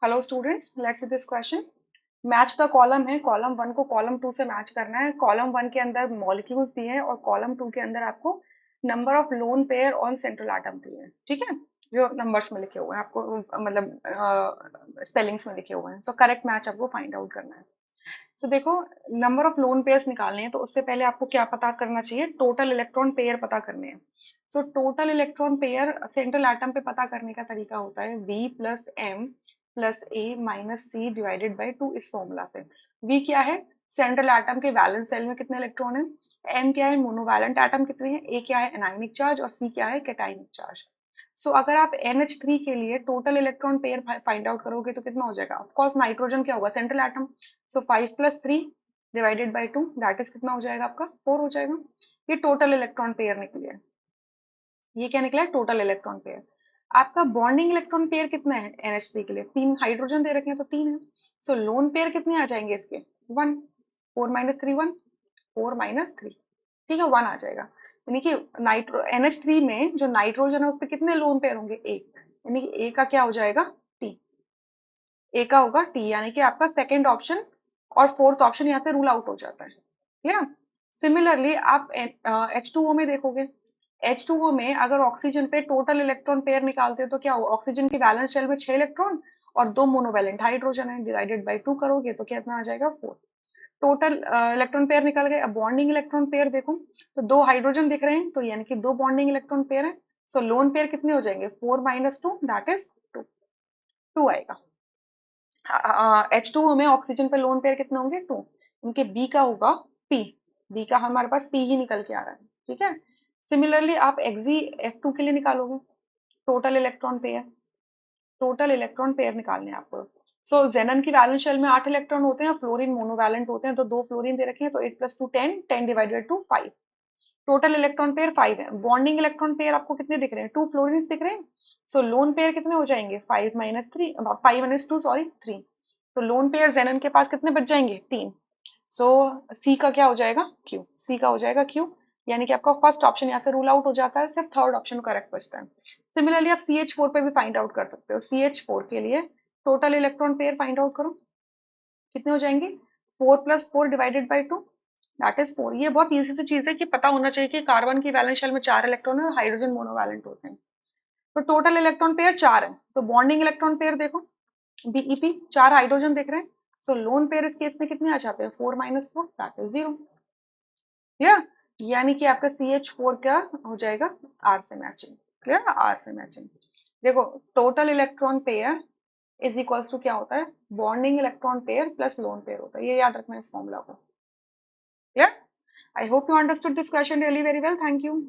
Hello students, let's see this question. Match the column है, column one को column to से match करना है। कॉलम वन के अंदर मॉलिक्यूल्स दिए हैं और कॉलम टू के अंदर आपको number of lone pair on central atom दिए हैं। ठीक है, जो नंबर्स में लिखे हुए हैं आपको, मतलब स्पेलिंग्स में लिखे हुए हैं। सो करेक्ट मैच आपको फाइंड आउट करना है। सो देखो, नंबर ऑफ लोन पेयर्स निकालने हैं तो उससे पहले आपको क्या पता करना चाहिए, टोटल इलेक्ट्रॉन पेयर पता करने हैं। So total electron pair central atom पे पता करने का तरीका होता है V plus m plus a minus c divided by two. इस फॉर्मूला से V क्या है, सेंट्रल एटम के वैलेंस सेल में कितने इलेक्ट्रॉन है, M क्या है, मोनोवैलेंट एटम कितने हैं, A क्या है, एनायनिक चार्ज, और C क्या है, कैटायनिक चार्ज। सो अगर आप NH3 के लिए total electron pair find out करोगे तो कितना हो जाएगा, ऑफकोर्स नाइट्रोजन क्या होगा, central atom. So 5 + 3 divided by 2, that is कितना हो जाएगा आपका, 4 हो जाएगा। ये टोटल इलेक्ट्रॉन पेयर निकली है। ये क्या निकला है, टोटल इलेक्ट्रॉन पेयर। आपका बॉन्डिंग इलेक्ट्रॉन पेयर कितना है NH3 के लिए, 3 हाइड्रोजन दे रखे हैं तो 3 है। सो लोन पेयर कितने आ जाएंगे इसके, 1। 4 - 3 1, 4 - 3, ठीक है, 1 आ जाएगा। यानी कि नाइट्रो NH3 में जो नाइट्रोजन है उस पर कितने लोन पेयर होंगे, एक। यानी कि ए का क्या हो जाएगा, टी। ए का होगा टी, यानी कि आपका सेकंड ऑप्शन और फोर्थ ऑप्शन यहाँ से रूल आउट हो जाता है। क्लियर। सिमिलरली आप H2O में देखोगे, H2O में अगर ऑक्सीजन पे टोटल इलेक्ट्रॉन पेयर निकालते हैं तो क्या होगा, ऑक्सीजन की वैलेंस शेल में 6 इलेक्ट्रॉन और 2 मोनोवैलेंट हाइड्रोजन है, डिवाइडेड बाई 2 करोगे तो कितना आ जाएगा, 4। टोटल इलेक्ट्रॉन पेयर निकल गए। अब बॉन्डिंग इलेक्ट्रॉन पेयर देखो, तो 2 हाइड्रोजन दिख रहे हैं तो यानी कि 2 बॉन्डिंग इलेक्ट्रॉन पेयर है। सो लोन पेयर कितने हो जाएंगे, 4 - 2, दैट इज 2। 2 आएगा। H2O में ऑक्सीजन पे लोन पेयर कितने होंगे, 2। उनके बी का होगा पी। बी का हमारे पास पी ही निकल के आ रहा है। ठीक है। सिमिलरली आप एक्सी F2 के लिए निकालोगे total electron pair. Total electron pair निकालने हैं आपको। सो जेनन की वैलेंस शेल में 8 इलेक्ट्रॉन होते हैं, फ्लोरीन मोनोवैलेंट होते हैं, तो 2 फ्लोरीन दे रखे हैं, तो 8 + 2 10, 10 divided to 5। Total electron pair 5 है। बॉन्डिंग इलेक्ट्रॉन पेयर आपको कितने दिख रहे हैं, 2 फ्लोरीन दिख रहे हैं। सो लोन पेयर कितने हो जाएंगे, 5 - 2 सॉरी 3। तो लोन पेयर जेनन के पास कितने बच जाएंगे, 3। सो सी का क्या हो जाएगा, क्यू। सी का हो जाएगा क्यू, यानी कि आपका फर्स्ट ऑप्शन यहाँ से रूल आउट हो जाता है, सिर्फ थर्ड ऑप्शन करेक्ट बचता है। सिमिलरली आप CH4 पे भी फाइंड आउट कर सकते हो। CH4 के लिए total electron pair find out करो, कितने हो जाएंगे, 4 + 4 डिवाइडेड बाई 2, दैट इज 4। ये बहुत इजी सी चीज है कि पता होना चाहिए कि कार्बन की वैलेंस शेल में 4 इलेक्ट्रॉन है और हाइड्रोजन मोनोवैलेंट होते हैं। तो टोटल इलेक्ट्रॉन पेयर 4 है। तो बॉन्डिंग इलेक्ट्रॉन पेयर देखो, BeP 4 हाइड्रोजन दिख रहे हैं। सो लोन पेयर इस केस में कितने आ जाते हैं, 4 - 4, दैट इज 0। क्लियर। यानी कि आपका CH4 क्या हो जाएगा, R से मैचिंग। क्लियर, R से मैचिंग। देखो, total electron pair is equals to क्या होता है, bonding electron pair plus lone pair होता है। ये याद रखना है इस फॉर्मूला को। Clear. I hope you understood this question really very well. Thank you.